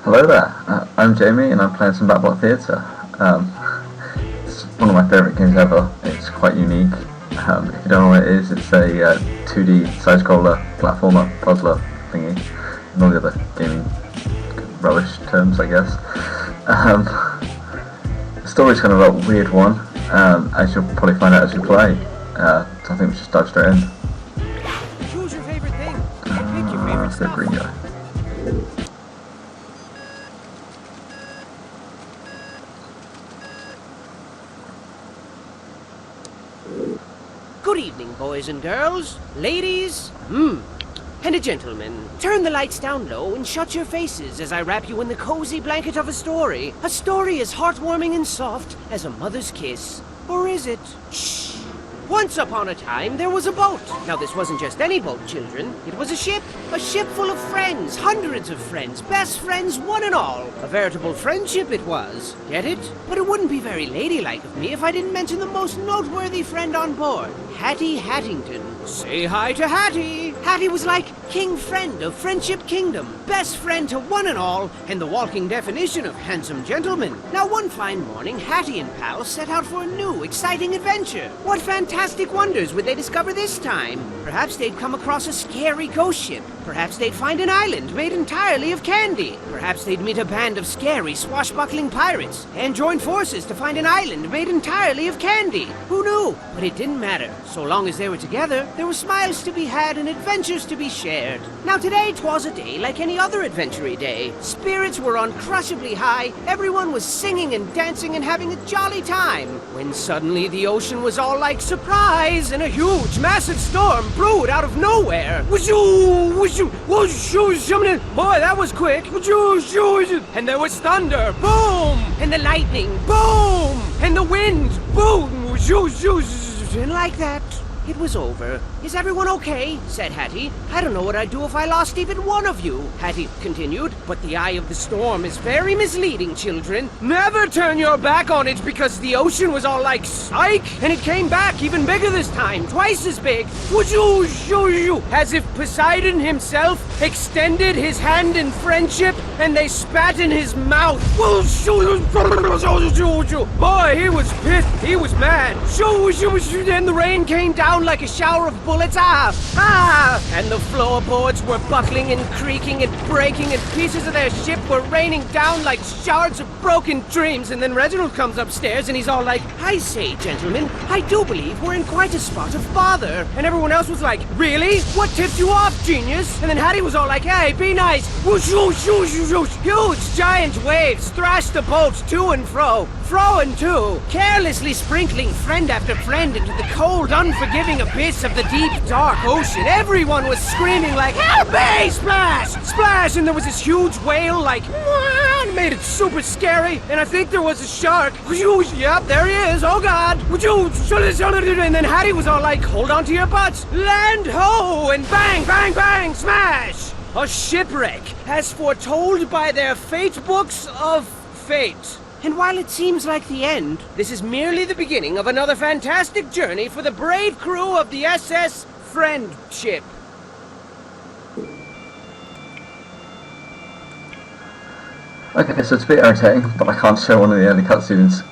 Hello there, I'm Jamie and I'm playing some Battleblock Theater. It's one of my favourite games ever. It's quite unique. If you don't know what it is, it's a 2D side-scroller, platformer, puzzler thingy, and all the other gaming rubbish terms, I guess. The story's kind of a weird one, as you'll probably find out as you play. So I think we should start straight in. Choose your favorite thing. Pick your favorite Let's go stuff. green guy. Good evening, boys and girls, ladies, and gentlemen. Turn the lights down low and shut your faces as I wrap you in the cozy blanket of a story. A story as heartwarming and soft as a mother's kiss. Or is it? Shh. Once upon a time, there was a boat. Now, this wasn't just any boat, children. It was a ship full of friends, hundreds of friends, best friends, one and all. A veritable friendship it was. Get it? But it wouldn't be very ladylike of me if I didn't mention the most noteworthy friend on board, Hattie Hattington. Say hi to Hattie. Hattie was like king friend of Friendship Kingdom, best friend to one and all, and the walking definition of handsome gentleman. Now, one fine morning, Hattie and pal set out for a new, exciting adventure. What fantastic wonders would they discover this time? Perhaps they'd come across a scary ghost ship. Perhaps they'd find an island made entirely of candy. Perhaps they'd meet a band of scary, swashbuckling pirates and join forces to find an island made entirely of candy. Who knew? But it didn't matter. So long as they were together, there were smiles to be had and adventures to be shared. Now today 'twas a day like any other adventure day. Spirits were uncrushably high, everyone was singing and dancing and having a jolly time. When suddenly the ocean was all like surprise, and a huge, massive storm brewed out of nowhere. Whooshoo, whooshoo, whooshoo, boy, that was quick. Whooshoo, and there was thunder, boom, and the lightning, boom, and the wind, boom, whooshoo, and like that, it was over. Is everyone okay? Said Hattie. I don't know what I'd do if I lost even one of you, Hattie continued. But the eye of the storm is very misleading, children. Never turn your back on it because the ocean was all like psych, and it came back even bigger this time, twice as big. As if Poseidon himself extended his hand in friendship and they spat in his mouth. Boy, he was pissed. He was mad. Then the rain came down like a shower of bullets. And the floorboards were buckling and creaking and breaking, and pieces of their ship were raining down like shards of broken dreams. And then Reginald comes upstairs and he's all like, I say, gentlemen, I do believe we're in quite a spot of bother. And everyone else was like, really? What tipped you off, genius? And then Hattie was all like, hey, be nice. Huge giant waves thrashed the boat to and fro and to, carelessly sprinkling friend after friend into the cold, unforgiving abyss of the deep, dark ocean. Everyone was screaming like, help me! Splash! Splash! And there was this huge whale like, and made it super scary. And I think there was a shark. Yep, there he is. Oh God. And then Hattie was all like, hold on to your butts. Land ho! And bang, bang, bang, smash! A shipwreck, as foretold by their fate books of fate. And while it seems like the end, this is merely the beginning of another fantastic journey for the brave crew of the SS Friendship. Okay, so it's a bit irritating, but I can't show one of the early cutscenes.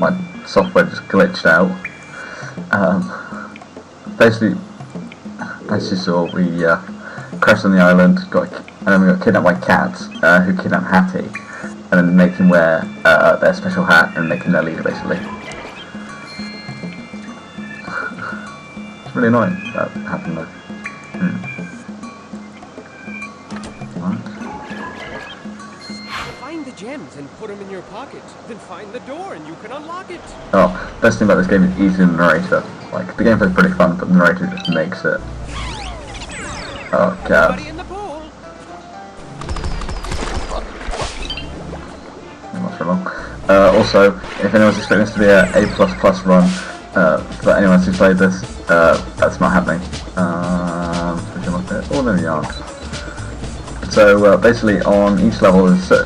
My software just glitched out. Basically, as you saw, we crashed on the island, and then we got kidnapped by cats, who kidnapped Hattie, and then make him wear their special hat and make him their leader, basically. It's really annoying that happened though. Find the gems and put them in your pocket. Then find the door and you can unlock it. Oh, best thing about this game is easy in the narrator. Like, the gameplay's pretty fun, but the narrator just makes it. Oh god. Everybody in the pool. Not for long. Also, if anyone's expecting this to be a A++ run, for anyone who's played this, that's not happening. Oh, no, we aren't. So, basically, on each level, you have to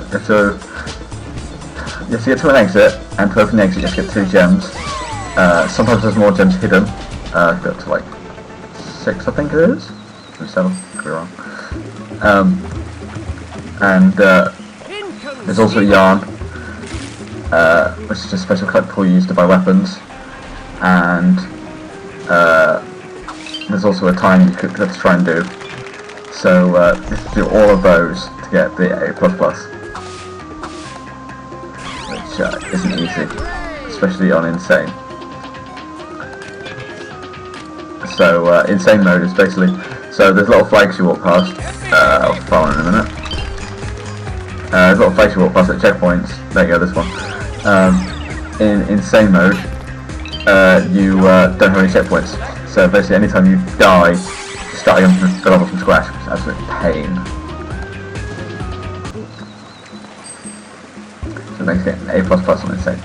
get to an exit, and to open the exit, you have to get 2 gems. Sometimes there's more gems hidden. Go to like 6, I think it is. Or 7, could be wrong. And There's also Yarn, which is a special collectible used to buy weapons, and there's also a time you could try and do. So you have to do all of those to get the A++, which isn't easy, especially on Insane. So Insane mode is basically, so there's little flags you walk past, I'll follow in a minute. There's little flags you walk past at checkpoints, there you go, this one. In Insane mode, you don't have any checkpoints. So basically anytime you die, you start again from the level from scratch, which is absolute pain. So it makes getting A++ on Insane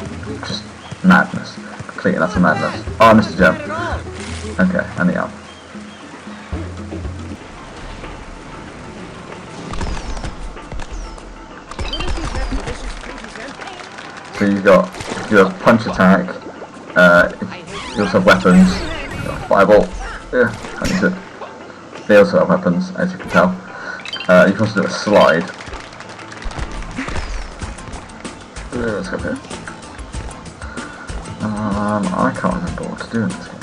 just madness. Complete and utter madness. Oh, I missed a gem. Okay, and the arm. So you've got, if you have punch attack, you also have weapons, you've got fireball, can't use it. They also have weapons, as you can tell. You can also do a slide. Let's go here. I can't remember what to do in this game.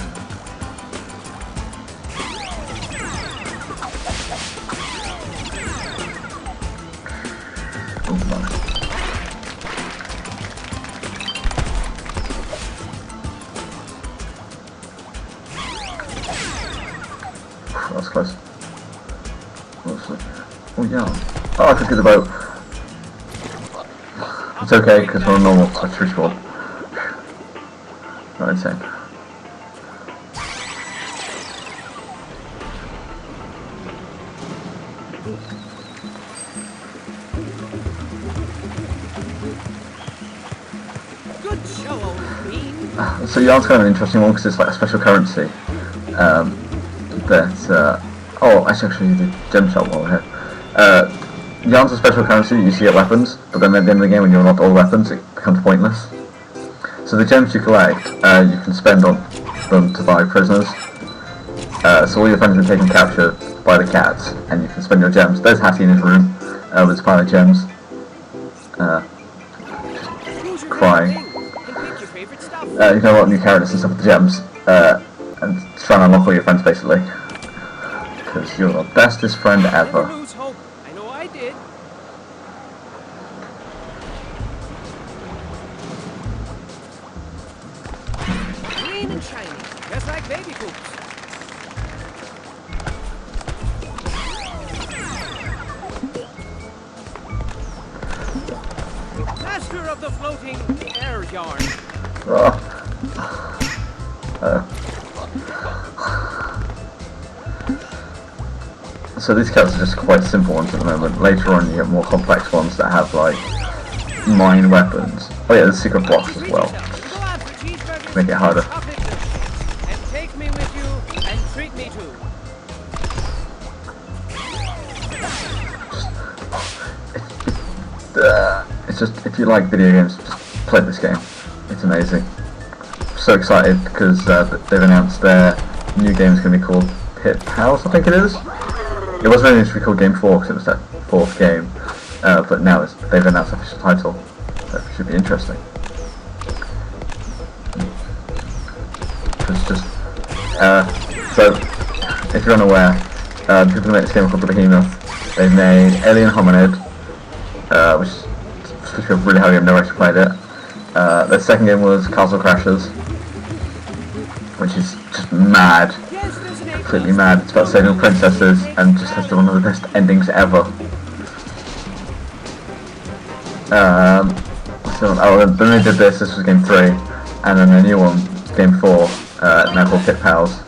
That was close. Oh yeah. Oh, I could get the boat. It's okay because we're on normal archery squad. Not insane. Good show, old bean. So Yarn's kind of an interesting one because it's like a special currency. Oh, actually the gem shop while we're here. Yarn's a special currency that you used to get weapons, but then at the end of the game when you unlock all the weapons it becomes pointless. So the gems you collect, you can spend on them to buy prisoners. So all your friends have been taken captured by the cats, and you can spend your gems. There's Hattie in his room, with his pile of gems. Just crying. You can unlock new characters and stuff with the gems, and try and unlock all your friends basically. Because you're the bestest friend ever. I know I did. Clean and shiny, just like baby poops. Master of the floating air yarn. So these characters are just quite simple ones at the moment. Later on you get more complex ones that have like mine weapons. Oh yeah, there's secret blocks as well. To make it harder. And take me with you and treat me too. It's just, if you like video games, just play this game. It's amazing. I'm so excited because they've announced their new game is going to be called Pit Pals, I think it is. It wasn't initially called Game 4 because it was their 4th game, but now they've announced the official title, so it should be interesting. It's just, so, if you're unaware, people who made this game called The Behemoth. They've made Alien Hominid, which is really heavy, I've never actually played it. Their second game was Castle Crashers, which is just mad. Completely mad. It's about saving princesses and just has one of the best endings ever. Then they did this was game 3, and then the new one, game 4, now called Pit Pals.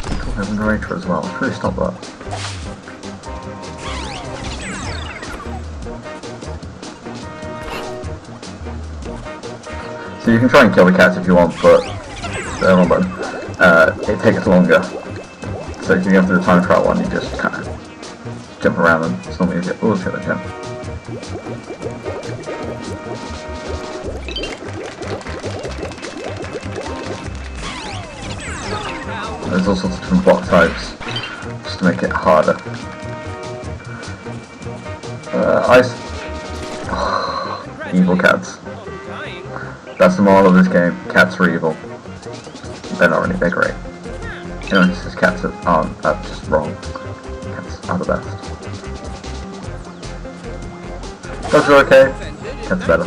People have a narrator as well, let's really stop that. So you can try and kill the cats if you want, but it takes longer. So if you go for the time trial one, you just kind of jump around them. It's normally easier. Oh, let's get that gem. There's all sorts of different block types. Just to make it harder. Ice. Evil cats. That's the moral of this game. Cats are evil. They're not really, they're great. You know, it's just cats aren't, that's just wrong. Cats are the best. Dogs are okay. Cats better.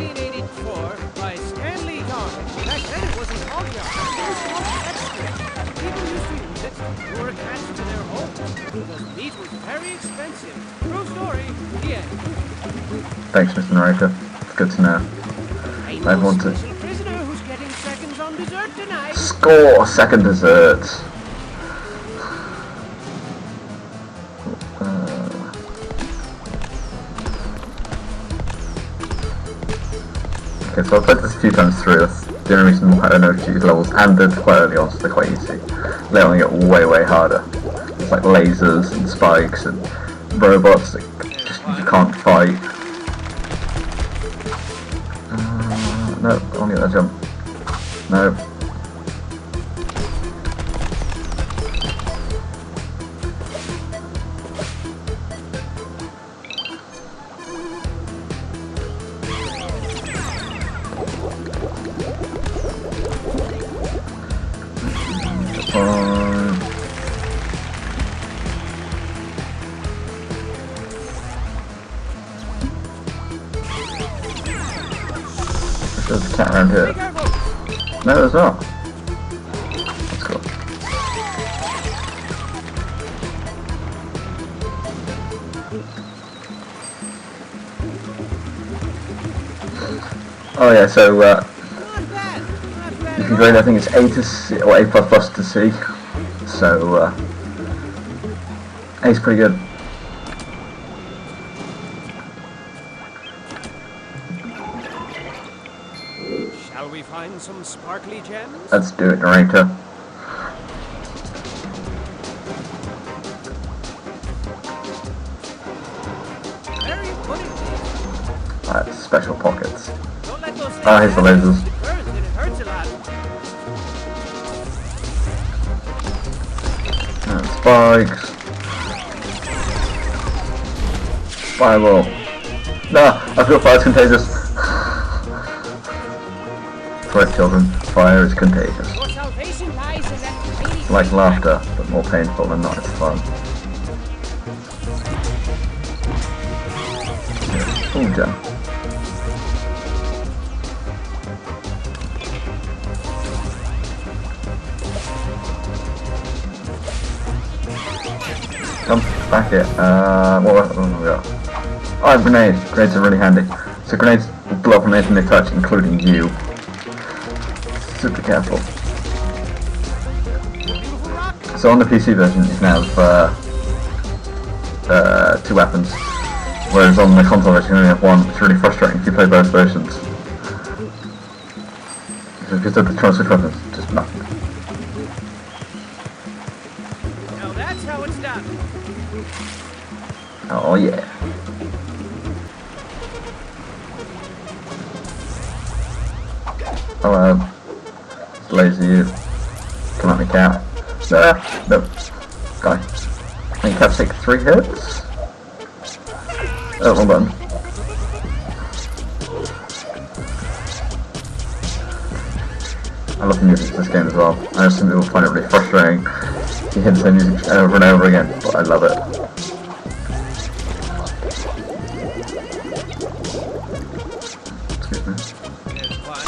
Thanks, Mr. Narrator. It's good to know. I want to score second dessert. Okay, so I've played this a few times through. That's the only reason why I know these levels, and they're quite early on, so they're quite easy. They only get way, way harder. It's like lasers and spikes and robots that just you can't fight. No, I want to get that jump. No. There's a cat around here. No, there's not. That's cool. Oh yeah, so you can grade, I think it's A to C, or A++ to C. So A's pretty good. Shall we find some sparkly gems? Let's do it, narrator. Where are you putting these? Alright, special pockets. Don't let those things Ah, here's the lasers. It burns and it hurts a lot. And spikes. Fireball. No, I feel fire's contagious. Correct, children. Fire is contagious. Your salvation lies in that tiny Like laughter, but more painful and not as fun. Ooh, gem. Come back here. What have we got? Oh, I have grenades. Grenades are really handy. So grenades will blow up on anything they touch, including you. Super careful. So on the PC version you can have 2 weapons, whereas on the console version you only have 1. It's really frustrating if you play both versions. Because of the transfer weapons, just nothing. Now that's how it's done. Oh yeah. Hello. Lazy you. Come at me, cat. Nope. Die. I think cats take 3 hits. Oh, wrong button. I love the music in this game as well. I know some people find it really frustrating. You hear the same music over and over again, but I love it. Excuse me. There's one.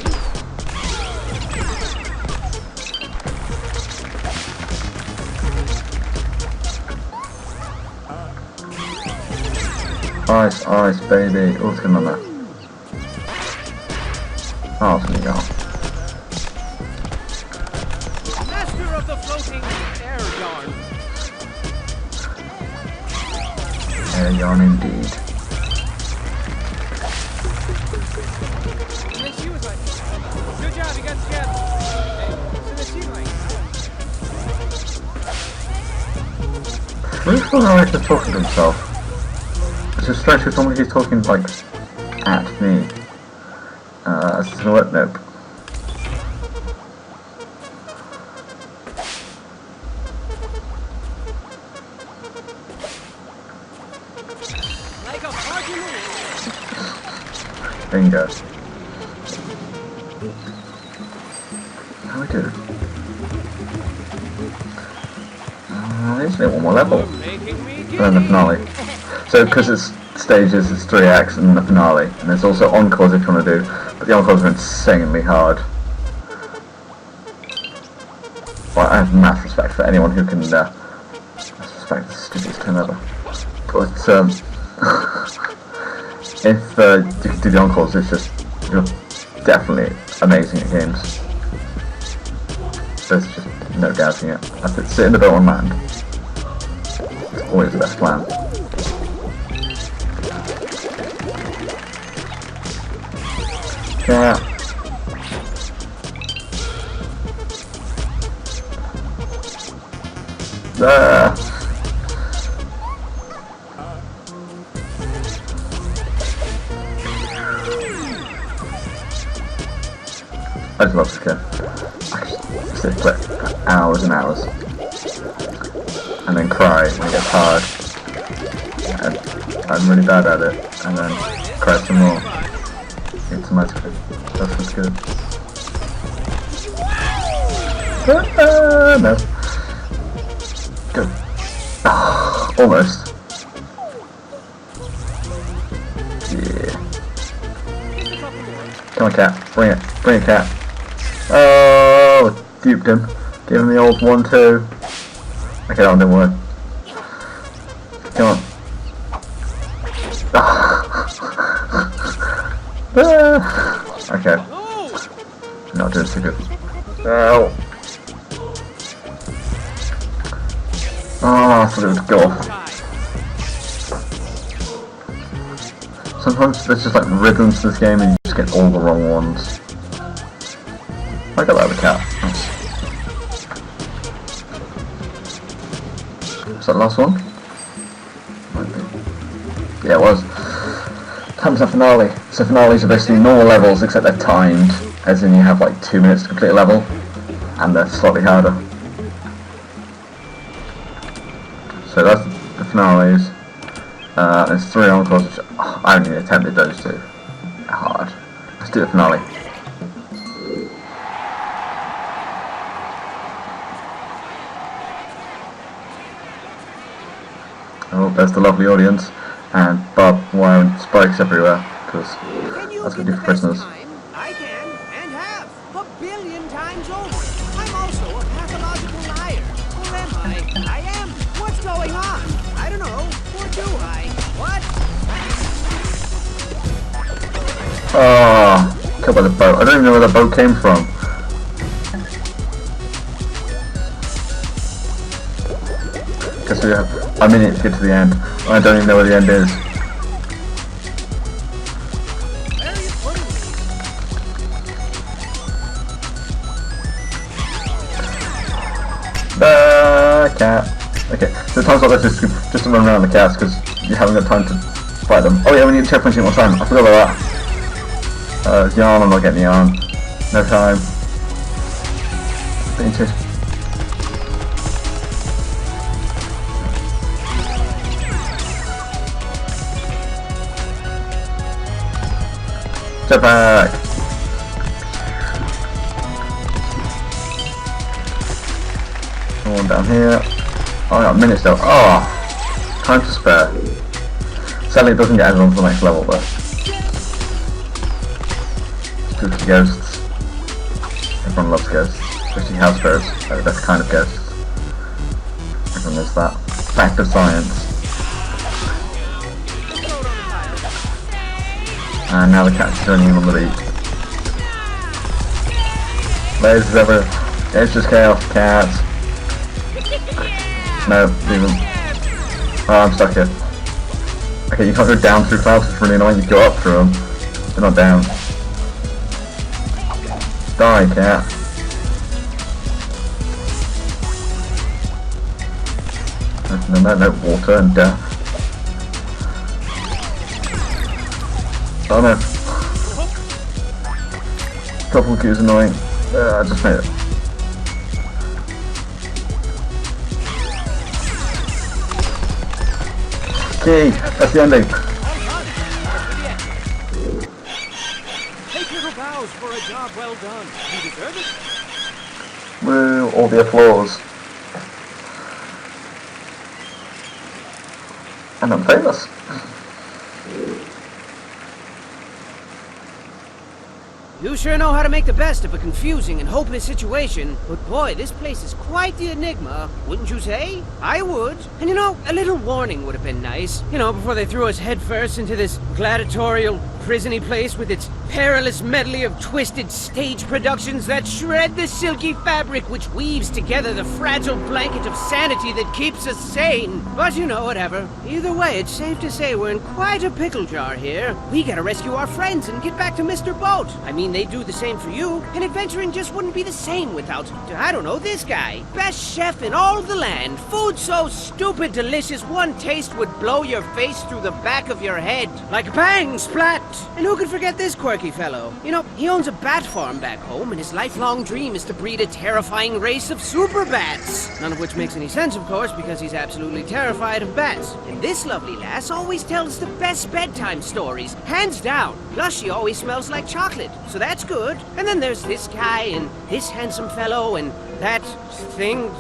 Ice, ice, baby. Oh, what's going on there? Oh, it's gonna go. Master of the floating air yarn. Air yarn indeed. And then she was like, good job, you got the gem. So then she's like, Who's the narrator talking to himself? It's just strange with someone who's talking, like, at me. Is this gonna work? Nope. Bingo. How do we do? There's only one more level. And then the finale. So, because it's stages, it's 3 acts and the finale. And there's also encores if you want to do. But the encores are insanely hard. Well, I have mass respect for anyone who can respect the stupidest term ever. But if you can do the encores, it's just, you're definitely amazing at games. There's just no doubting it. That's it. Sit in the boat on land. It's always the best plan. Yeah. I just love this game. I just sit for hours and hours. And then cry when it gets hard. And I'm really bad at it. And then cry some more. It's some ice cream. That's what's good. No. Good. Almost. Yeah. Come on, cat. Bring it. Bring it, cat. Oh, duped him. Give him the old 1-2. Okay, that one didn't work. Come on. Okay. Not doing too good. Oh. Oh, I thought it would go off. Sometimes there's just like rhythms to this game and you just get all the wrong ones. I got that with a cat. Nice. Was that the last one? Yeah, it was. Time for the finale. So finales are basically normal levels except they're timed, as in you have like 2 minutes to complete a level, and they're slightly harder. So that's the finales. There's 3 encores, which I only attempted those 2. Hard. Let's do the finale. Oh, there's the lovely audience, and barbed wire and spikes everywhere, because that's what we do for prisoners. I can, and have, a billion times over. I'm also a pathological liar. Or am I? I am. What's going on? I don't know. Or do I? What? Oh, killed by the boat. I don't even know where the boat came from. Guess we have a minute to get to the end. I don't even know where the end is. Cat. Okay, so times like this just to run around the cats because you haven't got time to fight them. Oh yeah, we need to checkpoint one time. I forgot about that. Yarn, I'm not getting the yarn. No time. Being chased. Jetpack! One down here. Oh, I got minutes though. Oh! Time to spare. Sadly, it doesn't get everyone to the next level though. Spooky ghosts. Everyone loves ghosts. Especially house bears. They're the best kind of ghosts. Everyone knows that. Fact of science. And now the cat's joining in on the beat. Lasers everywhere. It's just chaos, cats. No, leave them. Oh, I'm stuck here. Okay, you can't go down through clouds, it's really annoying. You go up through them. They're not down. Die, cat. No, water and death. Oh no. Double Q is annoying. I just made it. Key! That's the ending. applause for a job well done. You deserve it. Woo, all the applause. And I'm famous. You sure know how to make the best of a confusing and hopeless situation, but boy, this place is quite the enigma, wouldn't you say? I would. And you know, a little warning would have been nice. You know, before they threw us headfirst into this gladiatorial, prisony place with its perilous medley of twisted stage productions that shred the silky fabric which weaves together the fragile blanket of sanity that keeps us sane. But you know, whatever. Either way, it's safe to say we're in quite a pickle jar here. We gotta rescue our friends and get back to Mr. Boat. I mean, they do the same for you, and adventuring just wouldn't be the same without, I don't know, this guy. Best chef in all the land. Food so stupid delicious, one taste would blow your face through the back of your head. Like bang, splat! And who could forget this quirky fellow? You know, he owns a bat farm back home, and his lifelong dream is to breed a terrifying race of super bats. None of which makes any sense, of course, because he's absolutely terrified of bats. And this lovely lass always tells the best bedtime stories, hands down. Plus, she always smells like chocolate, so that's good. And then there's this guy, and this handsome fellow, and that thing.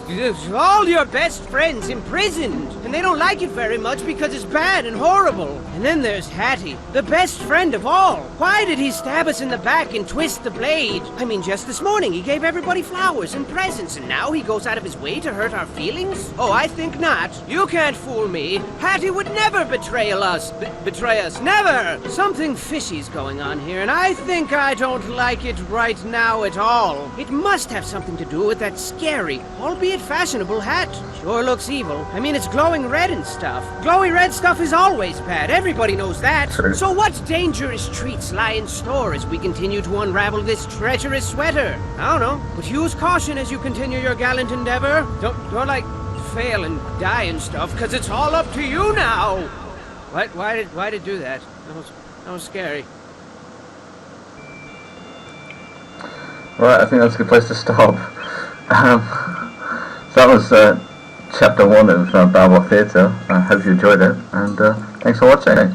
All your best friends imprisoned, and they don't like it very much because it's bad and horrible. And then there's Hattie, the best friend of all. Why did he stab us in the back and twist the blade? I mean, just this morning he gave everybody flowers and presents, and now he goes out of his way to hurt our feelings? Oh, I think not. You can't fool me. Hattie would never betray us. Betray us. Never! Something fishy's going on here, and I think I don't like it right now at all. It must have something to do with that scary, albeit fashionable hat. Sure looks evil. I mean, it's glowing red and stuff. Glowy red stuff is always bad. Everybody knows that. True. So what dangerous treats lie in store as we continue to unravel this treacherous sweater? I don't know, but use caution as you continue your gallant endeavor. Don't like fail and die and stuff, because it's all up to you now. What? Why did do that? That was scary. Right, I think that's a good place to stop. So that was chapter 1 of Battleblock Theater. I hope you enjoyed it, and thanks for watching.